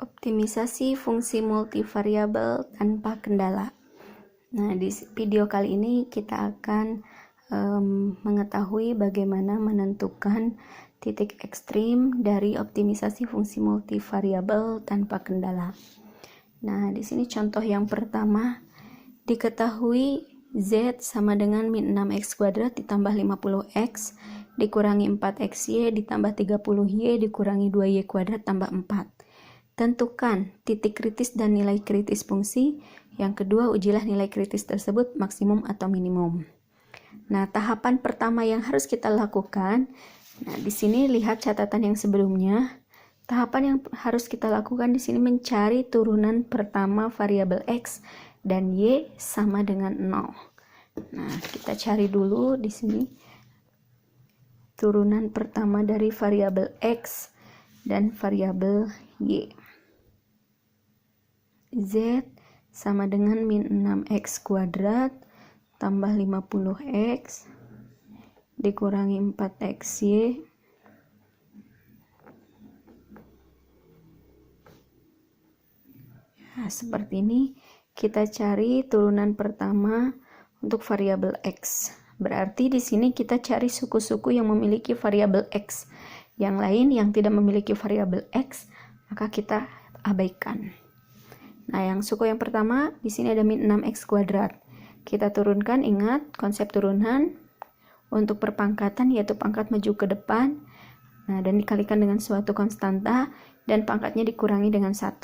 Optimisasi fungsi multivariabel tanpa kendala. Nah, di video kali ini kita akan mengetahui bagaimana menentukan titik ekstrim dari optimisasi fungsi multivariabel tanpa kendala. Nah, di sini contoh yang pertama, diketahui Z sama dengan min 6x kuadrat ditambah 50x dikurangi 4xy ditambah 30y dikurangi 2y kuadrat tambah 4. Tentukan titik kritis dan nilai kritis fungsi. Yang kedua, ujilah nilai kritis tersebut maksimum atau minimum. Nah, tahapan pertama yang harus kita lakukan, nah di sini lihat catatan yang sebelumnya. Tahapan yang harus kita lakukan di sini mencari turunan pertama variabel x dan y sama dengan 0. Nah, kita cari dulu di sini turunan pertama dari variabel x dan variabel y. Z sama dengan min 6x kuadrat tambah 50x dikurangi 4xy nah, seperti ini. Kita cari turunan pertama untuk variabel x. Berarti di sini kita cari suku-suku yang memiliki variabel x. Yang lain yang tidak memiliki variabel x, maka kita abaikan. Nah, yang suku yang pertama di sini ada min 6x kuadrat. Kita turunkan, ingat konsep turunan untuk perpangkatan yaitu pangkat maju ke depan. Nah, dan dikalikan dengan suatu konstanta dan pangkatnya dikurangi dengan 1.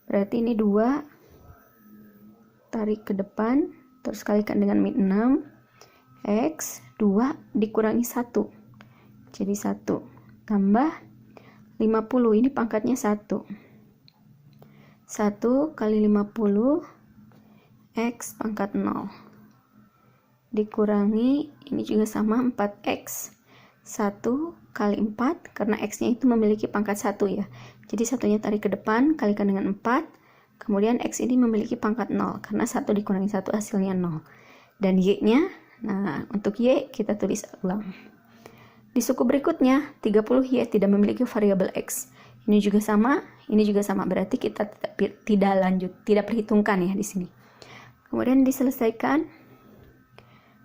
Berarti ini 2 tarik ke depan terus kalikan dengan min 6x 2 dikurangi 1. Jadi 1 tambah 50, ini pangkatnya 1. 1 kali 50 x pangkat 0 dikurangi, ini juga sama 4x 1 kali 4 karena x nya itu memiliki pangkat 1 ya, jadi satunya tarik ke depan kalikan dengan 4, kemudian x ini memiliki pangkat 0 karena 1 dikurangi 1 hasilnya 0, dan y nya, nah untuk y kita tulis ulang. Di suku berikutnya 30y tidak memiliki variabel x, ini juga sama, berarti kita tidak lanjut, tidak perhitungkan ya di sini. Kemudian diselesaikan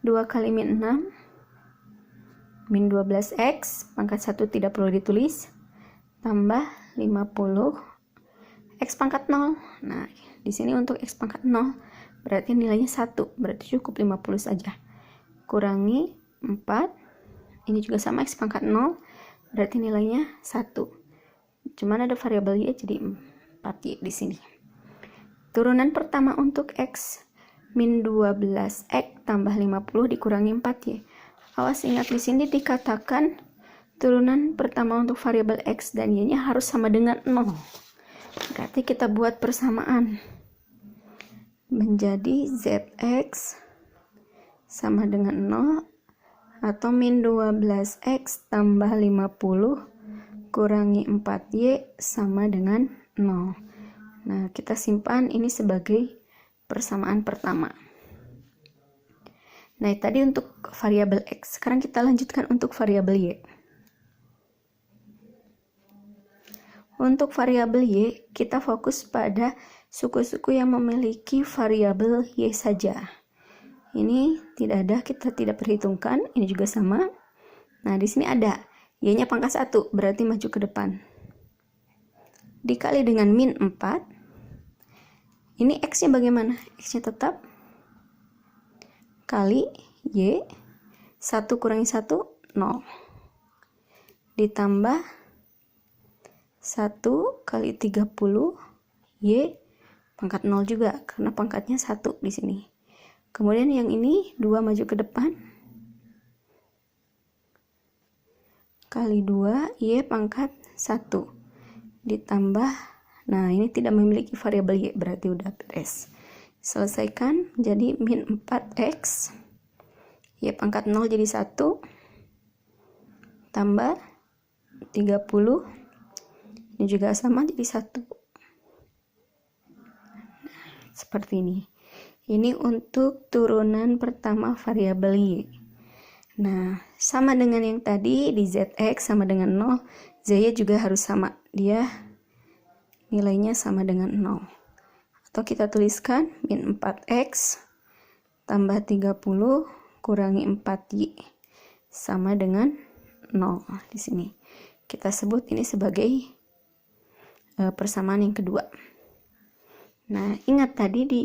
2 kali min 6 min 12x pangkat 1 tidak perlu ditulis tambah 50 x pangkat 0. Nah, di sini untuk x pangkat 0 berarti nilainya 1, berarti cukup 50 saja. Kurangi 4, ini juga sama x pangkat 0, berarti nilainya 1. Cuman ada variabel y jadi 4y di sini. Turunan pertama untuk x min 12x tambah 50 dikurangi 4y. Awas, ingat di sini dikatakan turunan pertama untuk variabel x dan y-nya harus sama dengan 0. Berarti kita buat persamaan. Menjadi zx sama dengan 0 atau min 12x tambah 50 kurangi 4y sama dengan 0. Nah, kita simpan ini sebagai persamaan pertama. Nah, tadi untuk variabel x. Sekarang kita lanjutkan untuk variabel y. Untuk variabel y, kita fokus pada suku-suku yang memiliki variabel y saja. Ini tidak ada, kita tidak perhitungkan. Ini juga sama. Nah, di sini ada y-nya pangkat 1, berarti maju ke depan. Dikali dengan min 4. Ini x-nya bagaimana? X-nya tetap kali y, 1 kurangi 1, 0. Ditambah 1 kali 30, y pangkat 0 juga, karena pangkatnya 1 di sini. Kemudian yang ini 2 maju ke depan. Kali 2, y pangkat 1. Ditambah, nah ini tidak memiliki variabel y, berarti udah beres. Selesaikan, jadi min 4x, y pangkat 0 jadi 1, tambah 30, ini juga sama jadi 1. Seperti ini. Ini untuk turunan pertama variabel y. Nah, sama dengan yang tadi, di zx sama dengan 0, z-nya juga harus sama. Dia nilainya sama dengan 0. Atau kita tuliskan min 4x tambah 30 kurangi 4y sama dengan 0. Di sini kita sebut ini sebagai persamaan yang kedua. Nah, ingat tadi di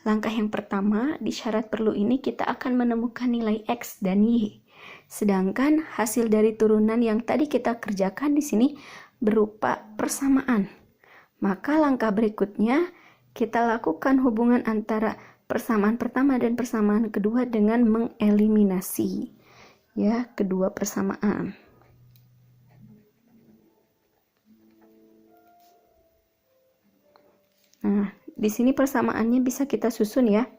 langkah yang pertama, di syarat perlu ini kita akan menemukan nilai x dan y. Sedangkan hasil dari turunan yang tadi kita kerjakan di sini berupa persamaan. Maka langkah berikutnya kita lakukan hubungan antara persamaan pertama dan persamaan kedua dengan mengeliminasi ya kedua persamaan. Nah, di sini persamaannya bisa kita susun ya.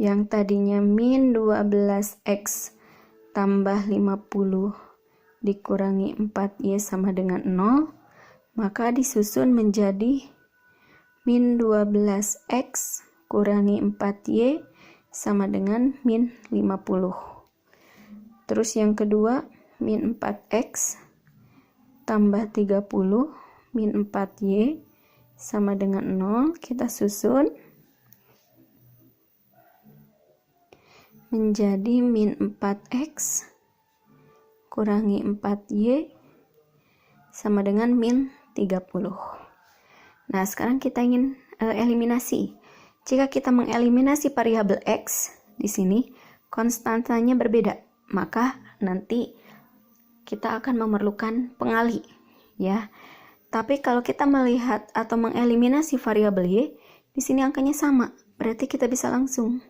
Yang tadinya min 12x tambah 50 dikurangi 4y sama dengan 0, maka disusun menjadi min 12x kurangi 4y sama dengan min 50. Terus yang kedua, min 4x tambah 30 min 4y sama dengan 0, kita susun menjadi min 4x kurangi 4y sama dengan min 30. Nah, sekarang kita ingin eliminasi. Jika kita mengeliminasi variabel x, di sini konstantanya berbeda, maka nanti kita akan memerlukan pengali ya. Tapi kalau kita melihat atau mengeliminasi variabel y, di sini angkanya sama, berarti kita bisa langsung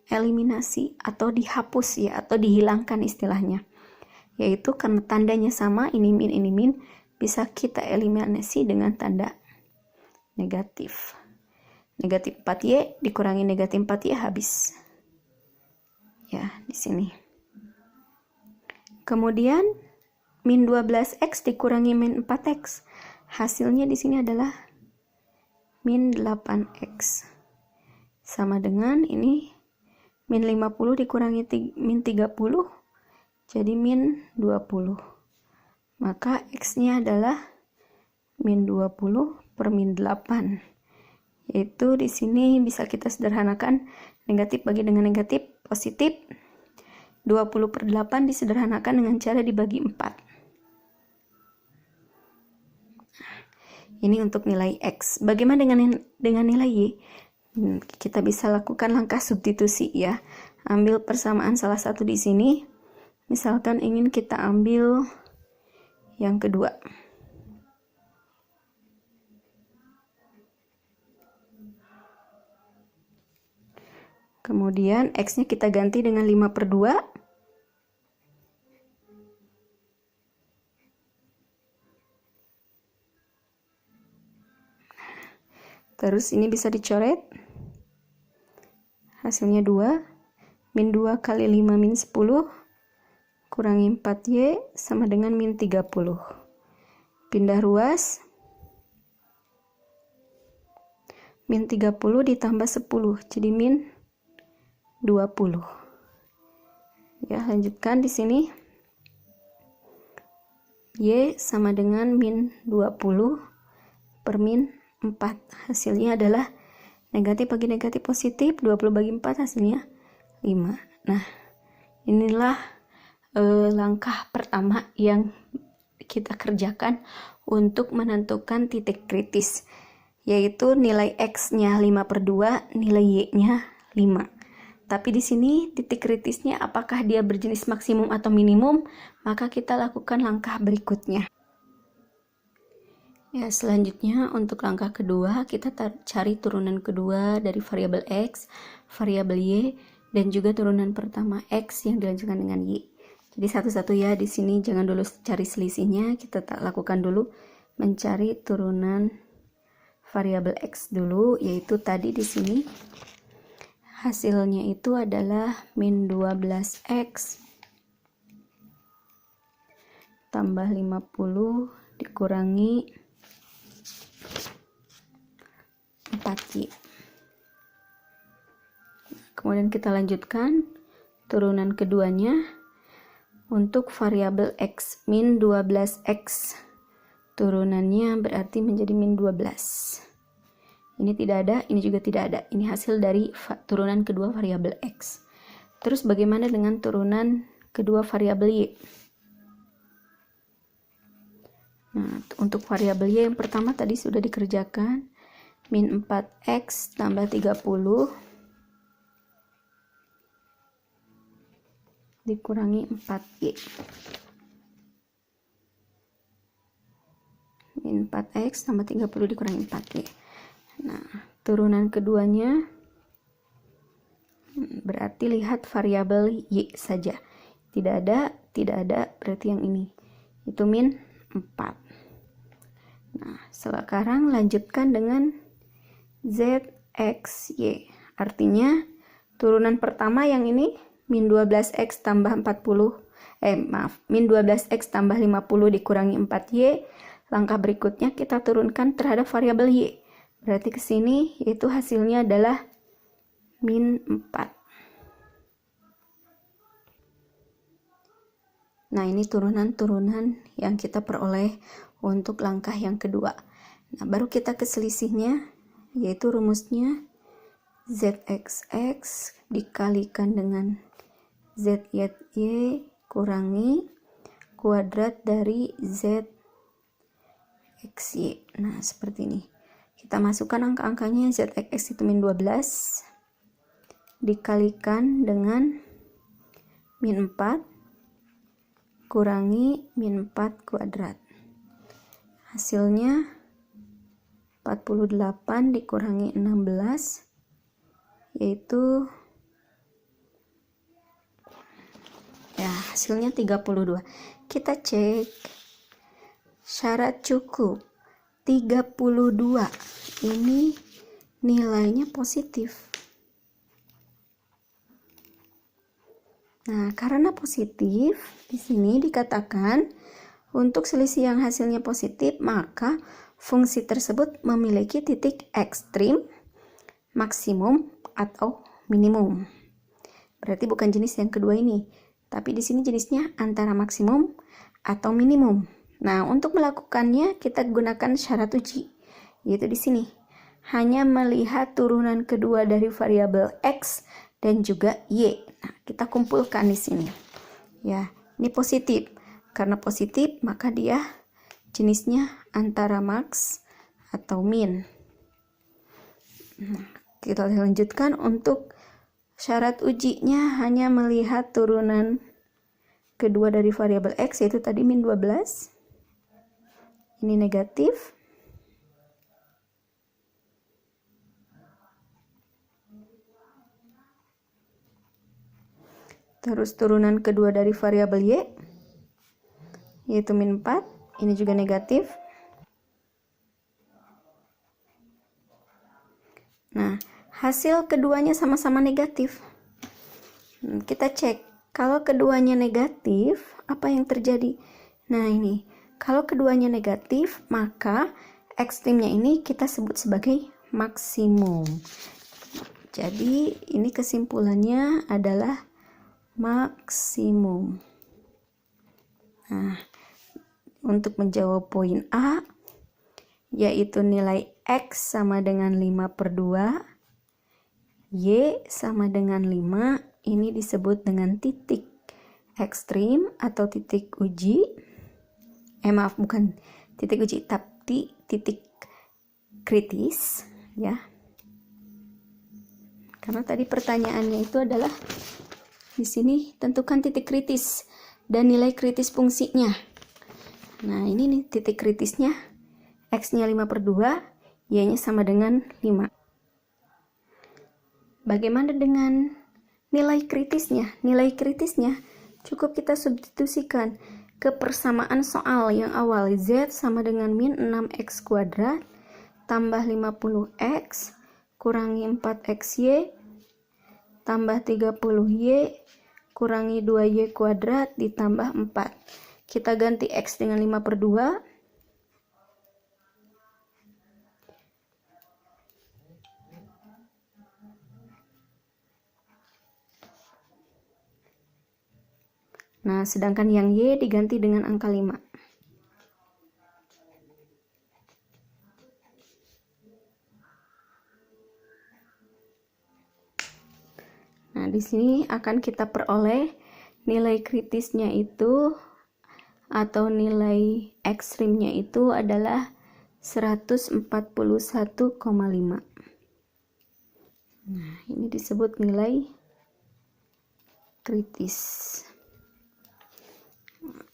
eliminasi atau dihapus ya, atau dihilangkan istilahnya. Yaitu karena tandanya sama, ini min, bisa kita eliminasi dengan tanda negatif. Negatif 4y dikurangi negatif 4y habis. Ya, di sini. Kemudian min 12x dikurangi min 4x. Hasilnya di sini adalah min 8x. Sama dengan ini min 50 dikurangi min 30 jadi min 20. Maka x-nya adalah min 20 per min 8. Yaitu di sini bisa kita sederhanakan negatif bagi dengan negatif, positif. 20 per 8 disederhanakan dengan cara dibagi 4. Ini untuk nilai x. Bagaimana dengan nilai y? Kita bisa lakukan langkah substitusi ya. Ambil persamaan salah satu di sini. Misalkan ingin kita ambil yang kedua. Kemudian x-nya kita ganti dengan 5 per 2. Terus ini bisa dicoret. Hasilnya 2. Min 2 kali 5 min 10. Kurangi 4y sama dengan min 30. Pindah ruas. Min 30 ditambah 10. Jadi min 20. Ya, lanjutkan di sini. Y sama dengan min 20 per min 4. Hasilnya adalah negatif bagi negatif positif, 20 bagi 4 hasilnya 5. Nah, inilah langkah pertama yang kita kerjakan untuk menentukan titik kritis, yaitu nilai x-nya 5 per 2, nilai y-nya 5. Tapi di sini titik kritisnya apakah dia berjenis maksimum atau minimum, maka kita lakukan langkah berikutnya. Ya, selanjutnya untuk langkah kedua kita cari turunan kedua dari variabel x, variabel y, dan juga turunan pertama x yang dilanjutkan dengan y. Jadi satu-satu ya, di sini jangan dulu cari selisihnya, kita lakukan dulu mencari turunan variabel x dulu, yaitu tadi di sini hasilnya itu adalah min 12x tambah 50 dikurangi 4y. Kemudian kita lanjutkan turunan keduanya untuk variabel x, min 12x turunannya berarti menjadi min 12. Ini tidak ada, ini juga tidak ada. Ini hasil dari turunan kedua variabel X. Terus bagaimana dengan turunan kedua variabel Y? Nah, untuk variabel Y yang pertama tadi sudah dikerjakan. Min 4X tambah 30 dikurangi 4Y. Min 4X tambah 30 dikurangi 4Y. Nah, turunan keduanya berarti lihat variabel Y saja. Tidak ada, berarti yang ini. Itu min 4. Nah, sekarang lanjutkan dengan ZXY. Artinya, turunan pertama yang ini, min 12X tambah 40, min 12X tambah 50 dikurangi 4Y. Langkah berikutnya kita turunkan terhadap variabel Y. Berarti ke sini yaitu hasilnya adalah min 4. Nah, ini turunan-turunan yang kita peroleh untuk langkah yang kedua. Nah, baru kita ke selisihnya, yaitu rumusnya ZXX dikalikan dengan ZY kurangi kuadrat dari ZXY. Nah, seperti ini. Kita masukkan angka-angkanya. ZXX itu min 12 dikalikan dengan min 4 kurangi min 4 kuadrat. Hasilnya 48 dikurangi 16 yaitu ya hasilnya 32. Kita cek syarat cukup 32 ini nilainya positif. Nah, karena positif di sini dikatakan untuk selisih yang hasilnya positif, maka fungsi tersebut memiliki titik ekstrim, maksimum atau minimum. Berarti bukan jenis yang kedua ini, tapi di sini jenisnya antara maksimum atau minimum. Nah, untuk melakukannya kita gunakan syarat uji, yaitu di sini. Hanya melihat turunan kedua dari variabel X dan juga Y. Nah, kita kumpulkan di sini. Ya, ini positif. Karena positif, maka dia jenisnya antara max atau min. Nah, kita lanjutkan untuk syarat ujinya hanya melihat turunan kedua dari variabel X, yaitu tadi min 12. Ini negatif. Terus turunan kedua dari variabel Y, yaitu min 4. Ini juga negatif. Nah, hasil keduanya sama-sama negatif. Kita cek. Kalau keduanya negatif, apa yang terjadi? Nah, ini. Kalau keduanya negatif, maka ekstrimnya ini kita sebut sebagai maksimum. Jadi, ini kesimpulannya adalah maksimum. Nah, untuk menjawab poin A, yaitu nilai X sama dengan 5/2, Y sama dengan 5, ini disebut dengan titik ekstrim atau titik uji. Bukan titik uji, tapi titik kritis, ya. Karena tadi pertanyaannya itu adalah di sini tentukan titik kritis dan nilai kritis fungsinya. Nah, ini nih titik kritisnya. X-nya 5/2, Y-nya sama dengan 5. Bagaimana dengan nilai kritisnya? Nilai kritisnya cukup kita substitusikan ke persamaan soal yang awal. Z sama dengan min 6x kuadrat tambah 50x kurangi 4xy tambah 30y kurangi 2y kuadrat ditambah 4. Kita ganti x dengan 5/2. Nah, sedangkan yang y diganti dengan angka 5. Nah, di sini akan kita peroleh nilai kritisnya itu atau nilai ekstrimnya itu adalah 141,5. Nah, ini disebut nilai kritis.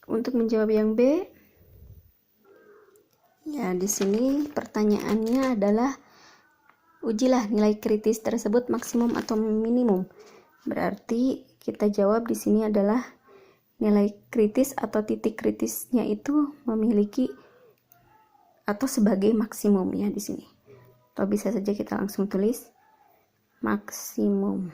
Untuk menjawab yang B, ya di sini pertanyaannya adalah ujilah nilai kritis tersebut maksimum atau minimum. Berarti kita jawab di sini adalah nilai kritis atau titik kritisnya itu memiliki atau sebagai maksimum ya di sini. Atau bisa saja kita langsung tulis maksimum.